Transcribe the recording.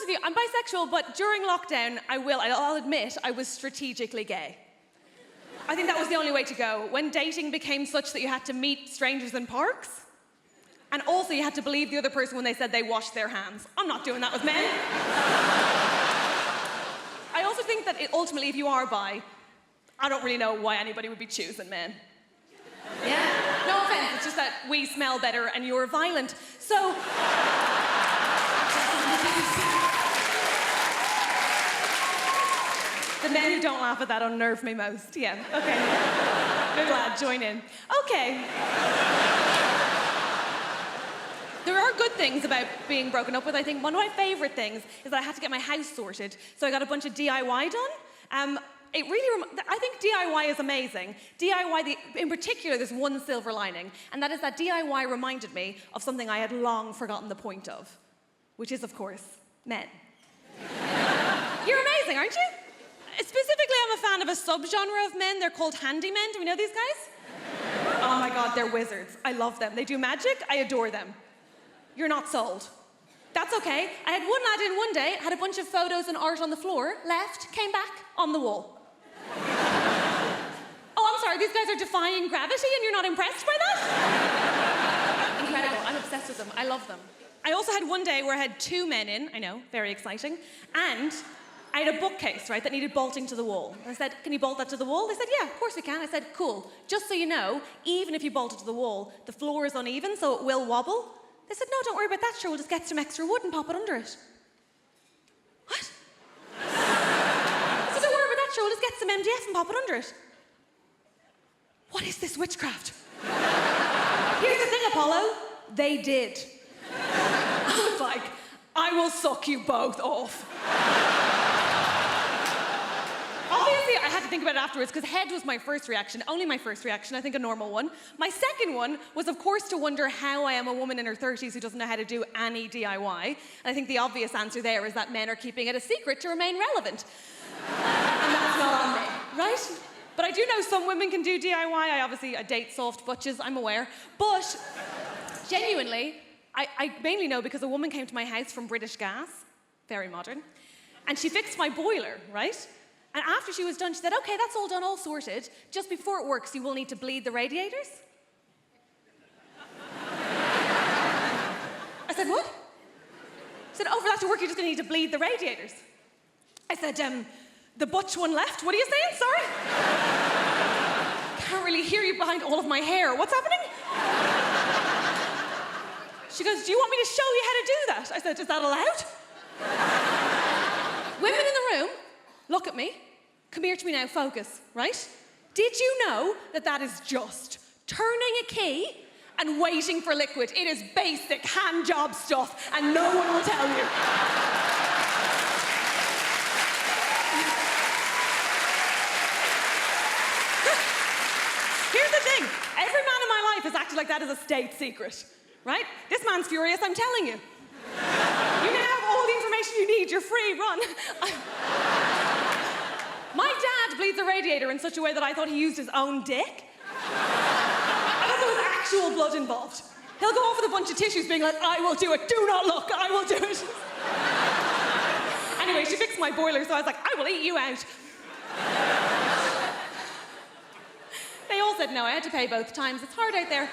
honest with you, I'm bisexual, but during lockdown, I'll admit, I was strategically gay. I think that was the only way to go. When dating became such that you had to meet strangers in parks, and also you had to believe the other person when they said they washed their hands. I'm not doing that with men. I also think that ultimately, if you are bi, I don't really know why anybody would be choosing men. Yeah, no offense, it's just that we smell better and you're violent. So... The men who don't laugh at that unnerve me most. Yeah, okay. Good lad, join in. Okay. There are good things about being broken up with, I think. One of my favourite things is that I had to get my house sorted, so I got a bunch of DIY done. I think DIY is amazing. DIY, in particular, there's one silver lining, and that is that DIY reminded me of something I had long forgotten the point of, which is, of course, men. You're amazing, aren't you? Specifically, I'm a fan of a subgenre of men. They're called handymen. Do we know these guys? Oh my God, they're wizards. I love them. They do magic. I adore them. You're not sold. That's okay. I had one lad in one day, had a bunch of photos and art on the floor, left, came back, on the wall. Oh, I'm sorry, these guys are defying gravity and you're not impressed by that? Incredible. I'm obsessed with them. I love them. I also had one day where I had two men in, I know, very exciting, and I had a bookcase, right, that needed bolting to the wall. I said, can you bolt that to the wall? They said, yeah, of course we can. I said, cool. Just so you know, even if you bolt it to the wall, the floor is uneven, so it will wobble. They said, no, don't worry about that, sure, we'll just get some extra wood and pop it under it. What? I said, don't worry about that, sure, we'll just get some MDF and pop it under it. What is this witchcraft? Here's the thing, Apollo. They did. I was like, I will suck you both off. Obviously, I had to think about it afterwards, because head was my first reaction, only my first reaction, I think a normal one. My second one was, of course, to wonder how I am a woman in her 30s who doesn't know how to do any DIY. And I think the obvious answer there is that men are keeping it a secret to remain relevant. And that's not on me, right? But I do know some women can do DIY. I date soft butches, I'm aware. But genuinely, I mainly know because a woman came to my house from British Gas, very modern, and she fixed my boiler, right? And after she was done, she said, okay, that's all done, all sorted. Just before it works, you will need to bleed the radiators. I said, what? She said, oh, for that to work, you're just going to need to bleed the radiators. I said, the butch one left. What are you saying? Sorry? Can't really hear you behind all of my hair. What's happening? She goes, do you want me to show you how to do that? I said, is that allowed? Women in the room, look at me. Come here to me now, focus, right? Did you know that that is just turning a key and waiting for liquid? It is basic hand job stuff, and no one will tell you. Here's the thing. Every man in my life has acted like that as a state secret, right? This man's furious, I'm telling you. You now have all the information you need. You're free, run. My dad bleeds a radiator in such a way that I thought he used his own dick. I thought there was actual blood involved. He'll go off with a bunch of tissues being like, I will do it, do not look, I will do it. Anyway, she fixed my boiler, so I was like, I will eat you out. They all said no, I had to pay both times. It's hard out there.